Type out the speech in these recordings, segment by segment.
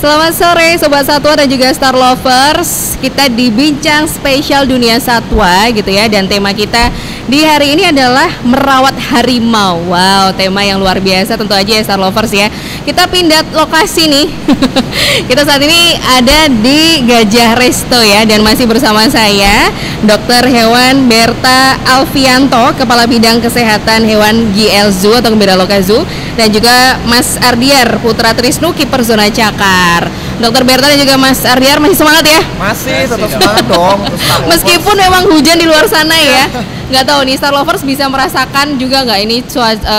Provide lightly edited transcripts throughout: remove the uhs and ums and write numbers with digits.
Selamat sore Sobat Satwa dan juga Star Lovers. Kita di Bincang Spesial Dunia Satwa gitu ya. Dan tema kita di hari ini adalah merawat harimau. Wow, tema yang luar biasa tentu aja ya Star Lovers ya. Kita pindah lokasi nih. Kita saat ini ada di Gajah Resto ya. Dan masih bersama saya Dr. Hewan Berta Alfianto, Kepala Bidang Kesehatan Hewan GL Zoo atau Gembira Loka Zoo. Dan juga Mas Ardiar Putra Trisnu, Kiper Zona Cakar. Dokter Berta dan juga Mas Ardiar masih semangat ya? Masih, tetap semangat dong. Meskipun memang hujan di luar sana ya. Nggak tahu nih Star Lovers bisa merasakan juga nggak ini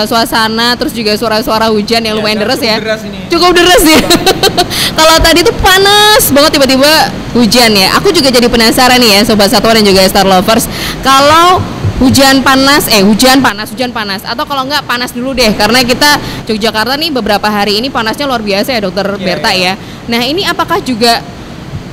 suasana terus juga suara-suara hujan yang lumayan deras ya? Cukup deras ya. Kalau tadi tuh panas banget tiba-tiba hujan ya. Aku juga jadi penasaran nih ya Sobat Satwa dan juga Star Lovers. Kalau hujan panas atau kalau enggak panas dulu deh karena kita Yogyakarta nih beberapa hari ini panasnya luar biasa ya Dokter Berta ya. Nah ini apakah juga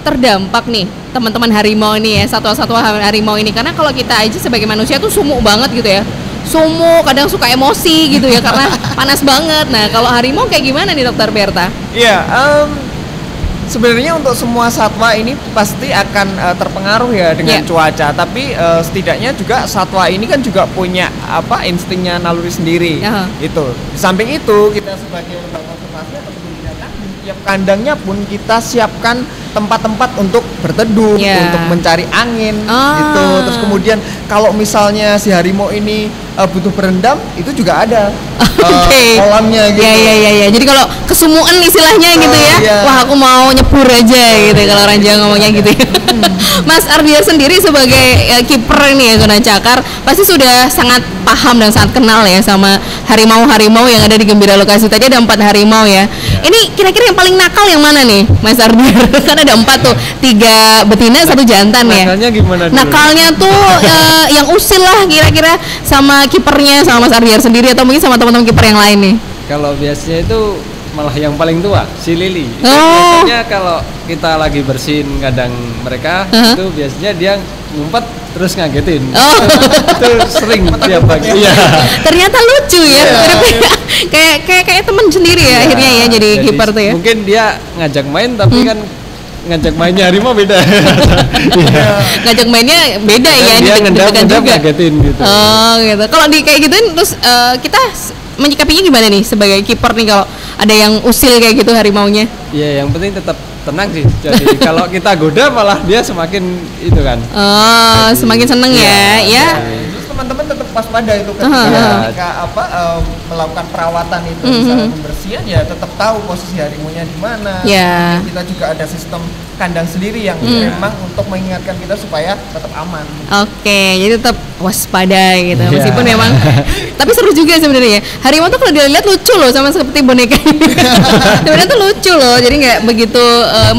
terdampak nih teman-teman harimau ini ya, satwa-satwa harimau ini, karena kalau kita aja sebagai manusia tuh sumuk banget gitu ya, sumuk kadang suka emosi gitu ya karena panas banget. Nah kalau harimau kayak gimana nih Dokter Berta? Iya, sebenarnya untuk semua satwa ini pasti akan terpengaruh ya dengan cuaca. Tapi setidaknya juga satwa ini kan juga punya instingnya naluri sendiri. Itu. Di samping itu kita sebagai lembaga konservasi atau kebun binatang di tiap kandangnya pun kita siapkan tempat-tempat untuk berteduh, untuk mencari angin, gitu. Terus kemudian kalau misalnya si harimau ini butuh berendam, itu juga ada kolamnya gitu. Iya. Jadi kalau kesumuan istilahnya gitu ya, wah aku mau nyebur aja gitu kalau orang Jawa ngomongnya gitu ya. Mas Ardiar sendiri sebagai kiper ini ya Zona Cakar pasti sudah sangat paham dan sangat kenal ya sama harimau-harimau yang ada di Gembira Lokasi. Tadi ada 4 harimau ya. Ini kira-kira yang paling nakal yang mana nih Mas Ardiar? Kan ada 4 tuh, 3 betina, 1 jantan ya. Nakalnya gimana dulu? Nakalnya tuh yang usil lah kira-kira sama kipernya, sama Mas Ardiar sendiri atau mungkin sama teman-teman kiper yang lain nih. Kalau biasanya itu malah yang paling tua, si Lili. Biasanya kalau kita lagi bersihin kandang mereka, itu biasanya dia ngumpet terus ngagetin. Itu sering tiap pagi. Iya. Ternyata lucu ya. Kayak teman sendiri ya akhirnya ya jadi kiper tuh ya. Mungkin dia ngajak main tapi kan ngajak mainnya harimau beda. Ngajak mainnya beda ya, dia ngendap juga. Ngagetin gitu. Oh gitu. Kalau di kayak gituin terus kita menyikapinya gimana nih sebagai kiper nih kalau ada yang usil kayak gitu harimaunya? Iya, yang penting tetap tenang sih. Jadi kalau kita goda malah dia semakin itu kan. Semakin seneng ya. Terus teman-teman tetap waspada itu ketika melakukan perawatan itu, misalnya pembersihan ya tetap tahu posisi harimaunya di mana. Kita juga ada sistem kandang sendiri yang memang untuk mengingatkan kita supaya tetap aman. Oke, jadi tetap waspada gitu. Meskipun memang tapi seru juga sebenarnya. Harimau tuh kalau dilihat lucu loh, sama seperti boneka. Sebenarnya tuh lucu loh. Jadi nggak begitu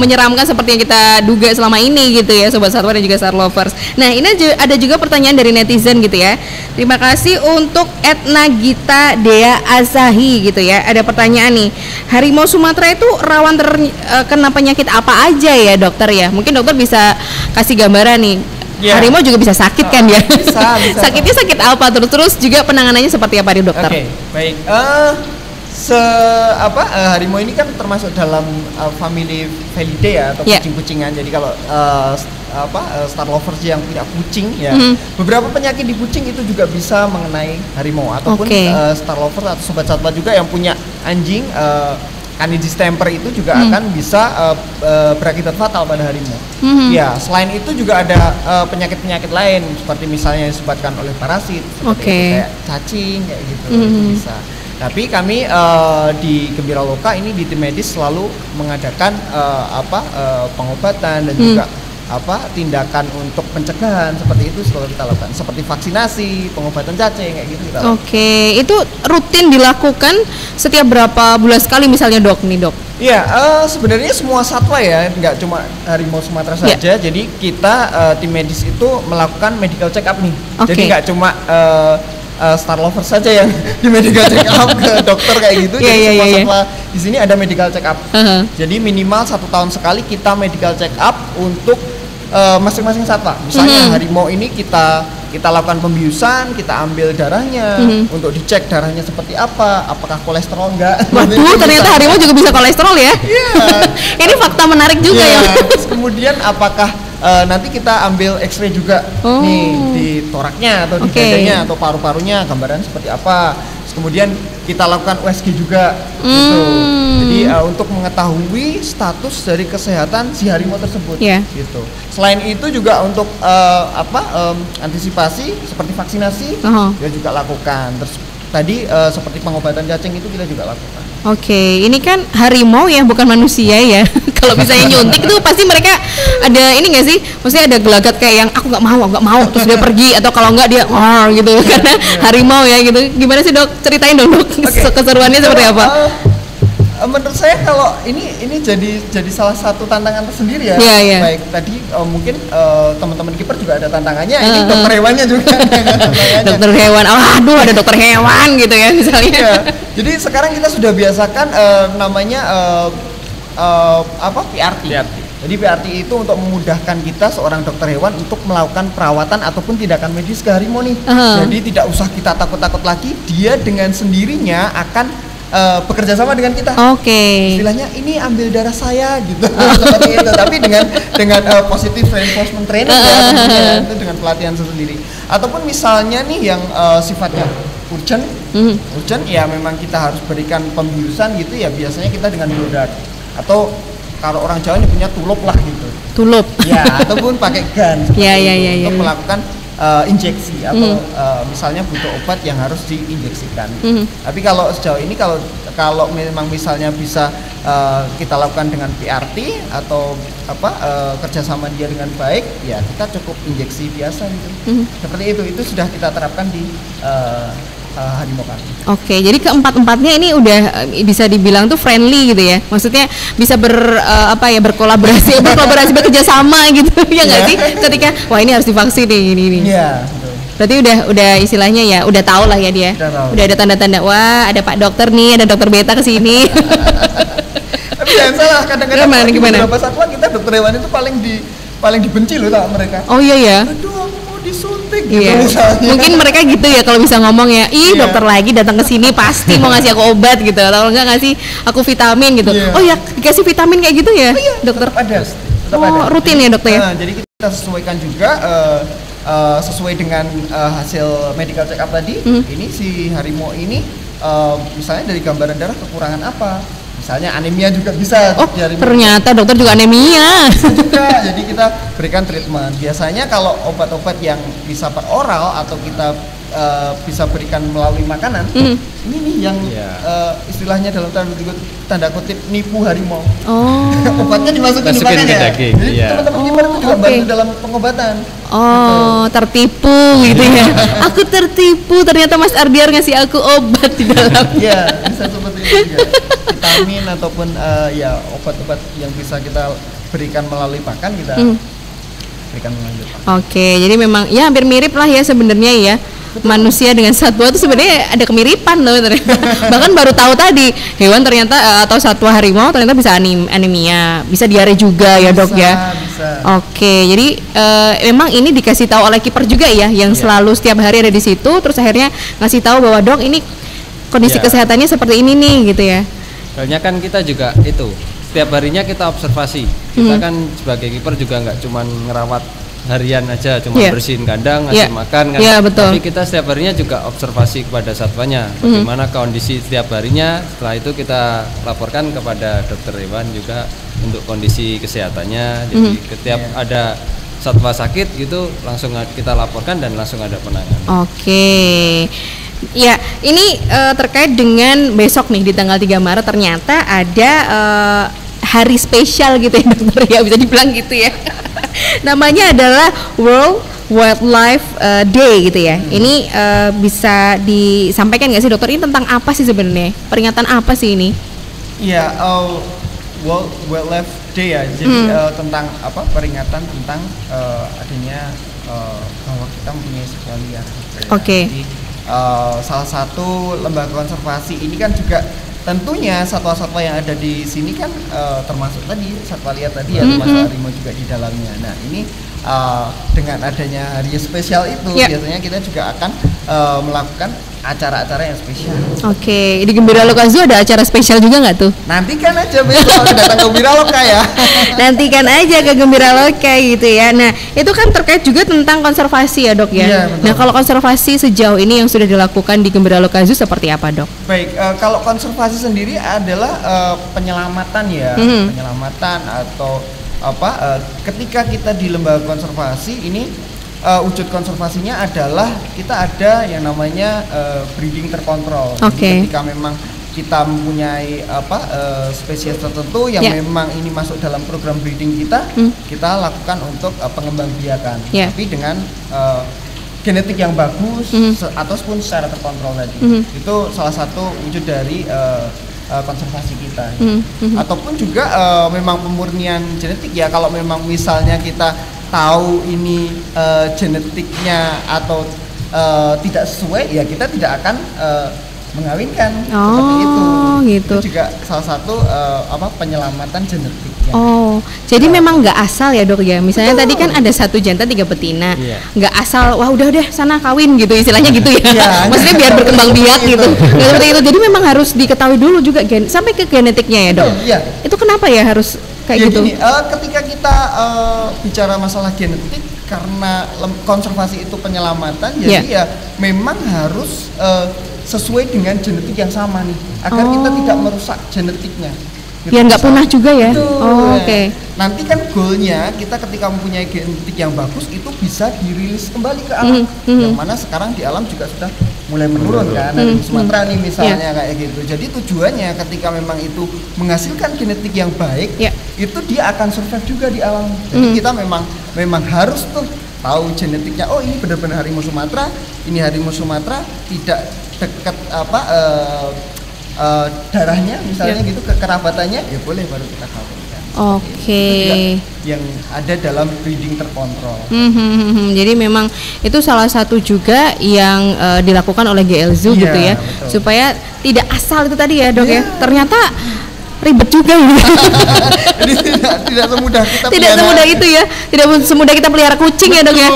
menyeramkan seperti yang kita duga selama ini gitu ya Sobat Satwa dan juga Star Lovers. Nah, ini ada juga pertanyaan dari netizen gitu ya. Terima kasih untuk @nagita Dea Azahi gitu ya. Ada pertanyaan nih. Harimau Sumatera itu rawan terkena penyakit apa aja ya dokter ya? Mungkin dokter bisa kasih gambaran nih. Harimau juga bisa sakit kan ya? Bisa. Sakitnya sakit apa? Terus juga penanganannya seperti apa nih dokter? Oke, baik. Harimau ini kan termasuk dalam family Felidae ya, atau kucing-kucingan. Jadi kalau Star Lovers yang tidak kucing ya, beberapa penyakit di kucing itu juga bisa mengenai harimau ataupun Star Lovers atau Sobat Satwa juga yang punya anjing. Candidus distemper itu juga akan bisa berakibat fatal pada harimau. Ya, selain itu juga ada penyakit-penyakit lain seperti misalnya disebabkan oleh parasit seperti itu, kayak cacing kayak gitu itu bisa. Tapi kami di Gembira Loka ini di tim medis selalu mengadakan pengobatan dan juga tindakan untuk pencegahan seperti itu selalu kita lakukan, seperti vaksinasi, pengobatan cacing kayak gitu kita lakukan. Itu rutin dilakukan setiap berapa bulan sekali misalnya dok? Iya, sebenarnya semua satwa ya, nggak cuma harimau Sumatera saja. Jadi kita tim medis itu melakukan medical check up nih. Jadi nggak cuma Star Lovers saja yang di medical check up ke dokter kayak gitu. Jadi semua satwa di sini ada medical check up. Jadi minimal 1 tahun sekali kita medical check up untuk masing-masing satwa. Misalnya harimau ini kita kita lakukan pembiusan, kita ambil darahnya untuk dicek darahnya seperti apa, apakah kolesterol enggak. Waduh, ternyata harimau juga bisa kolesterol ya. Iya. Ini fakta menarik juga ya. Terus kemudian apakah nanti kita ambil X-ray juga nih di toraknya atau di dadanya atau paru-parunya, gambaran seperti apa. Terus kemudian kita lakukan USG juga gitu. Jadi untuk mengetahui status dari kesehatan si harimau tersebut gitu. Selain itu juga untuk antisipasi seperti vaksinasi kita juga lakukan. Terus tadi seperti pengobatan cacing itu kita juga lakukan. Oke, ini kan harimau ya, bukan manusia ya. Kalau misalnya nyuntik itu pasti mereka ada ini nggak sih? Maksudnya ada gelagat kayak yang aku nggak mau, terus dia pergi, atau kalau nggak dia gitu karena harimau ya gitu. Gimana sih dok? Ceritain dong dok, keseruannya seperti apa? Menurut saya kalau ini jadi salah satu tantangan tersendiri ya. Baik tadi mungkin teman-teman kiper juga ada tantangannya. Ini dokter hewannya juga. Dokter hewan, aduh ada dokter hewan gitu ya misalnya. Jadi sekarang kita sudah biasakan namanya PRT. Jadi PRT itu untuk memudahkan kita seorang dokter hewan untuk melakukan perawatan ataupun tindakan medis ke harimau nih. Jadi tidak usah kita takut-takut lagi, dia dengan sendirinya akan bekerja sama dengan kita. Istilahnya ini ambil darah saya gitu. Seperti itu. Tapi dengan positive reinforcement training ya, itu dengan pelatihan sendiri. Ataupun misalnya nih yang sifatnya urgent ya memang kita harus berikan pembiusan gitu ya, biasanya kita dengan blodak atau kalau orang Jawa ini punya tulup lah gitu. Tulup. Ya, ataupun pakai gun. Untuk melakukan injeksi atau misalnya butuh obat yang harus diinjeksikan. Tapi kalau sejauh ini kalau memang misalnya bisa kita lakukan dengan PRT atau kerjasama dia dengan baik, ya kita cukup injeksi biasa gitu. Seperti itu sudah kita terapkan di harimau kami. Jadi keempat-empatnya ini udah bisa dibilang tuh friendly gitu ya. Maksudnya bisa berkolaborasi bekerja sama gitu ya nggak sih? Ketika wah ini harus divaksin nih ini. Iya. Berarti udah istilahnya ya udah tahu lah ya dia. Udah ada tanda-tanda wah ada Pak Dokter nih, ada Dokter Beta kesini. Tapi jangan salah, kadang-kadang gimana? Beberapa satwa kita dokter hewan itu paling dibenci loh sama mereka. Oh iya ya. Aduh, aku mau disuntik gitu misalnya. Mungkin mereka gitu ya kalau bisa ngomong ya. Dokter lagi datang ke sini pasti mau ngasih aku obat gitu, atau enggak ngasih aku vitamin gitu. Oh ya, dikasih vitamin kayak gitu ya, dokter? Tetap ada. Rutin ya dokter ya. Jadi kita sesuaikan juga sesuai dengan hasil medical check up tadi. Ini si harimau ini misalnya dari gambaran darah kekurangan apa? Misalnya anemia juga bisa. Ternyata dokter juga anemia. Juga, jadi kita berikan treatment. Biasanya kalau obat-obat yang bisa per oral atau kita bisa berikan melalui makanan, ini nih yang istilahnya dalam tanda kutip nipu harimau. Obatnya dimasukin di makannya. Jadi teman-teman kiper itu juga bantu dalam pengobatan. Tertipu gitu ya. Aku tertipu, ternyata Mas Ardiar ngasih aku obat di dalam. Iya, bisa seperti itu juga. Vitamin ataupun obat-obat yang bisa kita berikan melalui pakan kita berikan melalui pakan. Jadi memang ya hampir mirip lah ya sebenarnya ya. Manusia dengan satwa itu sebenarnya ada kemiripan loh ternyata. Bahkan baru tahu tadi hewan ternyata atau satwa harimau ternyata bisa anemia, bisa diare juga ya dok ya. Bisa. Jadi memang ini dikasih tahu oleh kiper juga ya, yang selalu setiap hari ada di situ, terus akhirnya ngasih tahu bahwa dok ini kondisi kesehatannya seperti ini nih gitu ya. Soalnya kan kita juga itu setiap harinya kita observasi. Kita kan sebagai kiper juga nggak cuma ngerawat harian aja, cuma bersihin kandang, ngasih makan kan. Betul. Tapi kita setiap harinya juga observasi kepada satwanya, bagaimana kondisi setiap harinya. Setelah itu kita laporkan kepada dokter hewan juga untuk kondisi kesehatannya. Jadi setiap ada satwa sakit gitu langsung kita laporkan dan langsung ada penanganan. Ya, ini terkait dengan besok nih di tanggal 3 Maret ternyata ada hari spesial gitu ya dokter ya, bisa dibilang gitu ya. Namanya adalah World Wildlife Day gitu ya. Ini bisa disampaikan nggak sih dokter, ini tentang apa sih sebenarnya? Peringatan apa sih ini? Iya, World Wildlife Day ya. Jadi tentang peringatan tentang adanya bahwa kita mempunyai satwa liar. Jadi salah satu lembaga konservasi ini kan juga tentunya satwa-satwa yang ada di sini kan termasuk tadi satwa liar tadi ya, termasuk harimau juga di dalamnya. Nah ini dengan adanya hari spesial itu biasanya kita juga akan melakukan acara-acara yang spesial. Oke, di Gembira Loka Zoo ada acara spesial juga nggak tuh? Nantikan aja besok datang ke Gembira Loka ya. Nantikan aja ke Gembira Loka gitu ya. Nah, itu kan terkait juga tentang konservasi ya dok ya. Iya, nah, kalau konservasi sejauh ini yang sudah dilakukan di Gembira Loka Zoo seperti apa dok? Baik, kalau konservasi sendiri adalah penyelamatan ya, penyelamatan atau ketika kita di lembaga konservasi ini wujud konservasinya adalah kita ada yang namanya breeding terkontrol. Ketika memang kita mempunyai spesies tertentu yang memang ini masuk dalam program breeding kita lakukan untuk pengembangbiakan, tapi dengan genetik yang bagus ataupun secara terkontrol tadi. Itu salah satu wujud dari konservasi kita. Ataupun juga memang pemurnian genetik ya, kalau memang misalnya kita tahu ini genetiknya atau tidak sesuai ya kita tidak akan mengawinkan seperti itu. Gitu. Itu juga salah satu penyelamatan genetik. Jadi memang nggak asal ya dok ya. Misalnya tadi kan ada 1 jantan 3 betina, nggak asal wah udah sana kawin gitu istilahnya gitu ya. Maksudnya biar berkembang biak gitu. Nggak seperti itu. Jadi memang harus diketahui dulu juga sampai ke genetiknya ya dok. Itu kenapa ya harus kayak gitu? Gini, ketika kita bicara masalah genetik karena konservasi itu penyelamatan, jadi ya memang harus sesuai dengan genetik yang sama nih agar kita tidak merusak genetiknya. Ya nggak punah juga ya. Oke. Nanti kan goalnya kita ketika mempunyai genetik yang bagus itu bisa dirilis kembali ke alam. Yang mana sekarang di alam juga sudah mulai menurun kan dari Sumatera nih misalnya kayak gitu. Jadi tujuannya ketika memang itu menghasilkan genetik yang baik, itu dia akan survive juga di alam. Jadi kita memang harus tuh tahu genetiknya. Oh ini benar-benar harimau Sumatera, ini harimau Sumatera tidak dekat darahnya misalnya gitu, kekerabatannya ya boleh baru kita kawinkan. Yang ada dalam breeding terkontrol. Jadi memang itu salah satu juga yang dilakukan oleh GL Zoo gitu ya, betul. Supaya tidak asal itu tadi ya dok ya. Ternyata ribet juga ya. Jadi tidak semudah kita semudah itu ya, tidak semudah kita pelihara kucing. Betul, ya dok ya.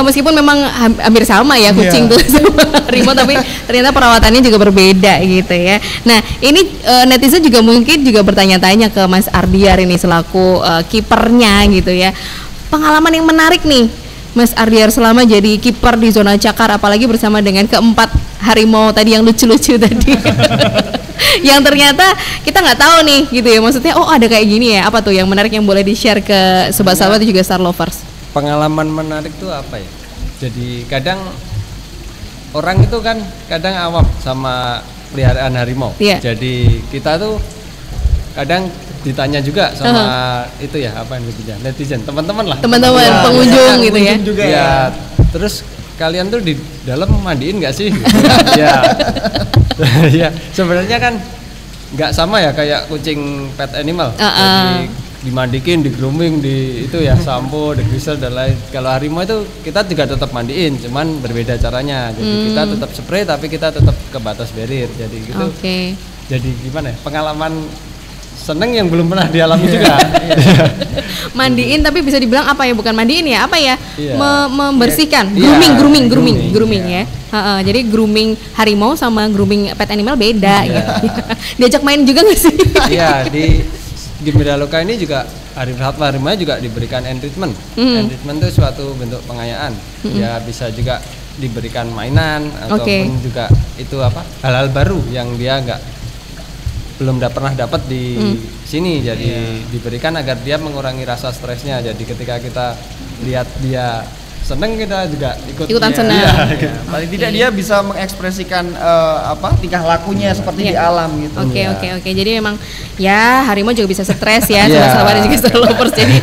Meskipun memang hampir sama ya kucing tuh sama harimau, tapi ternyata perawatannya juga berbeda gitu ya. Nah ini netizen juga mungkin juga bertanya-tanya ke Mas Ardiar ini selaku kipernya gitu ya. Pengalaman yang menarik nih Mas Ardiar selama jadi kiper di zona Cakar, apalagi bersama dengan keempat harimau tadi yang lucu-lucu tadi. Yang ternyata kita nggak tahu nih gitu ya, maksudnya ada kayak gini ya, apa tuh yang menarik yang boleh di-share ke sobat-sobat dan juga Star Lovers? Pengalaman menarik tuh apa ya, jadi kadang orang itu kan kadang awam sama peliharaan harimau, jadi kita tuh kadang ditanya juga sama itu ya, apa yang netizen, teman-teman pengunjung gitu ya. Juga ya. Terus kalian tuh di dalam mandiin nggak sih? Ya, ya sebenarnya kan nggak sama ya kayak kucing pet animal. Jadi dimandiin, di grooming, di itu ya sampo, di grisel dan lain. Kalau harimau itu kita juga tetap mandiin, cuman berbeda caranya. Jadi kita tetap spray tapi kita tetap ke batas barrier. Jadi gitu. Jadi gimana ya? Pengalaman seneng yang belum pernah dialami juga. Mandiin tapi bisa dibilang apa ya, bukan mandiin ya, apa ya, membersihkan, grooming ya. Jadi grooming harimau sama grooming pet animal beda gitu. Diajak main juga nggak sih? Iya, di Gembira Loka ini juga harimau juga diberikan enrichment. Enrichment itu suatu bentuk pengayaan. Ya bisa juga diberikan mainan ataupun juga itu hal-hal baru yang dia belum pernah dapat di sini, jadi diberikan agar dia mengurangi rasa stresnya. Jadi ketika kita lihat dia seneng, kita juga ikutan senang. Paling tidak dia bisa mengekspresikan tingkah lakunya seperti di alam gitu. Oke. Jadi memang ya harimau juga bisa stres ya, sahabat-sahabat dan juga Star Lovers. Jadi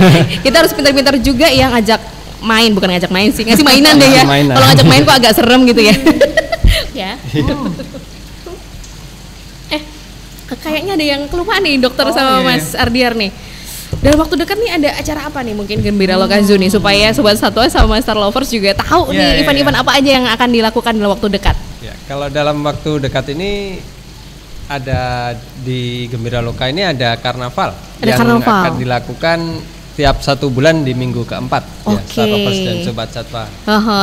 kita harus pintar-pintar juga yang ngajak main, bukan ngajak main sih, ngasih mainan deh ya. Kalau ngajak main kok agak serem gitu ya. Kayaknya ada yang kelupaan nih dokter sama Mas Ardiar nih. Dalam waktu dekat nih ada acara apa nih mungkin Gembira Loka Zoo nih, supaya Sobat Satwa sama Star Lovers juga tahu nih event-event apa aja yang akan dilakukan dalam waktu dekat. Kalau dalam waktu dekat ini ada di Gembira Loka ini ada karnaval yang akan dilakukan tiap 1 bulan di minggu keempat. Ya, Star Lovers dan Sobat Satwa.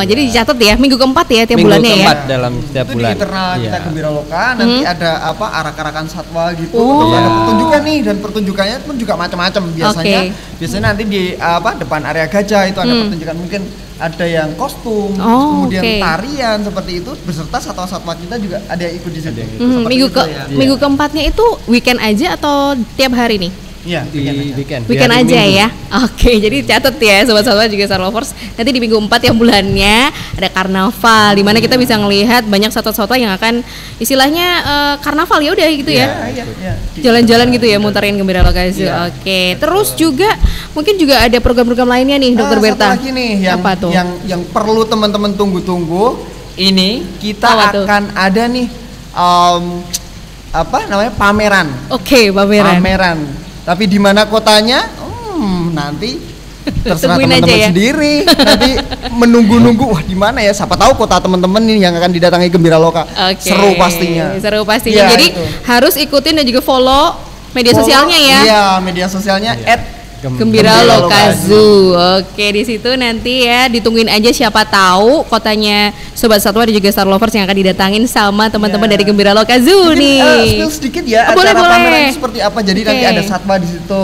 Jadi dicatat ya, minggu keempat ya tiap bulannya ya. Minggu keempat dalam setiap bulan. Itu di internal kita Gembira Loka, nanti ada arak-arakan satwa gitu. Ada pertunjukan nih, dan pertunjukannya pun juga macam-macam. Biasanya nanti di depan area gajah itu ada pertunjukan, mungkin ada yang kostum, kemudian tarian seperti itu, beserta satwa-satwa kita juga ada yang ikut di situ. Minggu keempatnya itu weekend aja atau tiap hari nih? Iya, weekend aja ya. Oke, jadi catat ya sobat-sobat juga Star Lovers. Nanti di minggu 4 yang bulannya ada karnaval, di mana kita bisa ngelihat banyak satwa-satwa yang akan istilahnya karnaval ya udah gitu ya. Jalan-jalan gitu ya, muterin Gembira Loka Zoo. Oke. Terus juga mungkin juga ada program-program lainnya nih, Dokter Berta. Satu lagi nih yang perlu teman-teman tunggu-tunggu. Ini kita akan ada nih pameran. Pameran. Tapi di mana kotanya? Nanti terserah teman-teman sendiri. Nanti menunggu-nunggu. Wah, di mana ya? Siapa tahu kota teman-teman nih yang akan didatangi Gembira Loka. Seru pastinya. Ya, jadi harus ikutin dan juga follow media sosialnya ya. Iya, media sosialnya @Gembira Loka Zoo. Oke, di situ nanti ya ditungguin aja, siapa tahu kotanya Sobat Satwa dan juga Star Lovers yang akan didatangin sama teman-teman dari Gembira Loka Zoo nih. Spill sedikit ya, acara pameran seperti apa. Jadi nanti ada satwa di situ.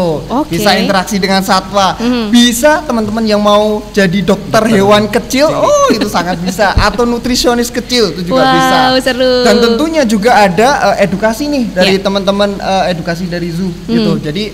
Bisa interaksi dengan satwa. Bisa teman-teman yang mau jadi dokter hewan kecil, itu sangat bisa, atau nutrisionis kecil itu juga bisa. Seru. Dan tentunya juga ada edukasi nih dari teman-teman edukasi dari zoo gitu. Jadi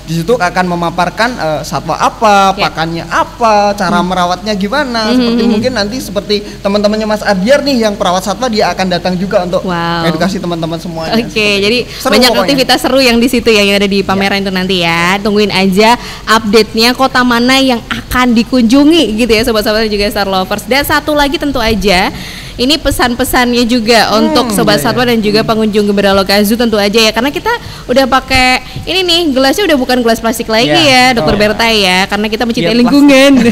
di situ akan memaparkan satwa apa, pakannya apa, cara merawatnya gimana. Seperti mungkin nanti seperti teman-temannya Mas Ardiar nih yang perawat satwa, dia akan datang juga untuk edukasi teman-teman semuanya. Jadi banyak aktivitas seru yang di situ ya, yang ada di pameran itu nanti ya. Tungguin aja update-nya kota mana yang akan dikunjungi gitu ya sobat-sobat juga Star Lovers. Dan satu lagi tentu aja ini pesan-pesannya juga untuk Sobat Satwa dan juga pengunjung Gembira Loka Zoo tentu aja ya, karena kita udah pakai ini nih, gelasnya udah bukan gelas plastik lagi ya Dokter Berta ya, karena kita mencintai lingkungan.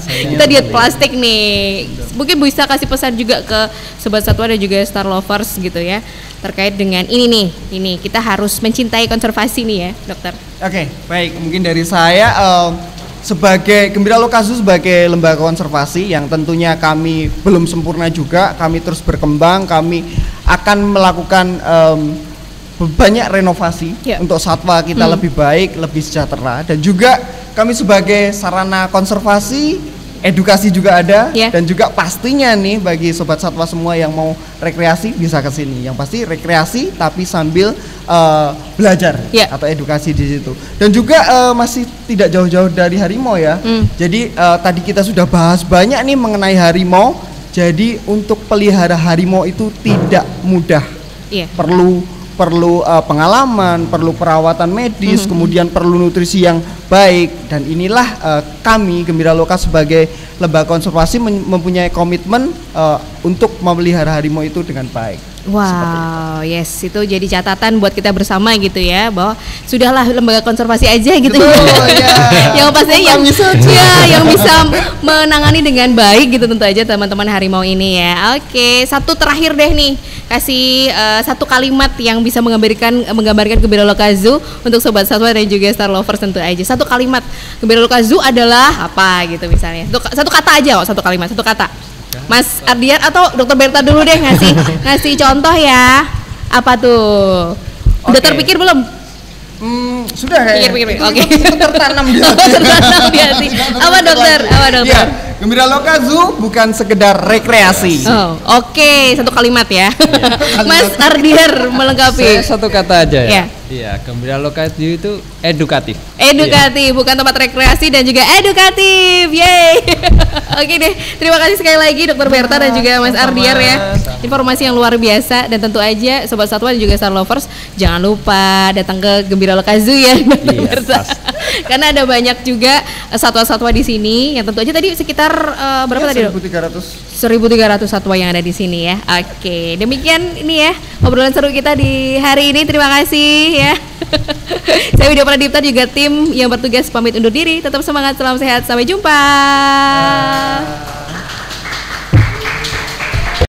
Kita diet plastik nih. Mungkin bisa kasih pesan juga ke Sobat Satwa dan juga Star Lovers gitu ya, terkait dengan ini kita harus mencintai konservasi nih ya Dokter. Oke, baik, mungkin dari saya sebagai Gembira Loka Zoo sebagai lembaga konservasi yang tentunya kami belum sempurna juga, kami terus berkembang, kami akan melakukan banyak renovasi untuk satwa kita lebih baik, lebih sejahtera, dan juga kami sebagai sarana konservasi, edukasi juga ada, dan juga pastinya nih bagi sobat satwa semua yang mau rekreasi bisa ke sini. Yang pasti rekreasi tapi sambil belajar atau edukasi di situ. Dan juga masih tidak jauh-jauh dari harimau ya. Jadi tadi kita sudah bahas banyak nih mengenai harimau. Jadi untuk pelihara harimau itu tidak mudah. Perlu pengalaman, perlu perawatan medis, kemudian perlu nutrisi yang baik, dan inilah kami Gembira Loka sebagai lembaga konservasi mempunyai komitmen untuk memelihara harimau itu dengan baik. Wow, yes, itu jadi catatan buat kita bersama gitu ya, bahwa sudahlah lembaga konservasi aja gitu. Yang pastinya yang bisa menangani dengan baik gitu tentu aja teman-teman harimau ini ya. Oke, satu terakhir deh nih, kasih satu kalimat yang bisa menggambarkan Gembira Loka Zoo untuk sobat satwa dan juga Star Lovers tentu aja. Satu kalimat Gembira Loka Zoo adalah apa gitu misalnya. Satu kata aja kok, satu kalimat, satu kata. Mas Ardian atau Dokter Berta dulu deh ngasih contoh ya. Apa tuh? Udah terpikir belum? Sudah kayak. Pikir. Oke. Itu tertanam di hati. Apa dokter? Ya, Gembira Loka Zoo bukan sekedar rekreasi. Oke, satu kalimat ya. Mas Ardian melengkapi. Saya satu kata aja ya. Iya, Gembira Loka Zoo itu edukatif. Bukan tempat rekreasi dan juga edukatif. Yeay. Oke deh, terima kasih sekali lagi Dokter Berta dan juga Mas Ardian ya. Informasi yang luar biasa, dan tentu aja sobat satwa dan juga Star Lovers jangan lupa datang ke Gembira Loka Zoo ya, Dokter Berta. Karena ada banyak juga satwa-satwa di sini yang tentu aja tadi sekitar berapa tadi? 1.300 satwa yang ada di sini ya. Oke, demikian ini ya obrolan seru kita di hari ini. Terima kasih ya. Saya Widya Pradipta juga tim yang bertugas pamit undur diri. Tetap semangat, salam sehat, sampai jumpa.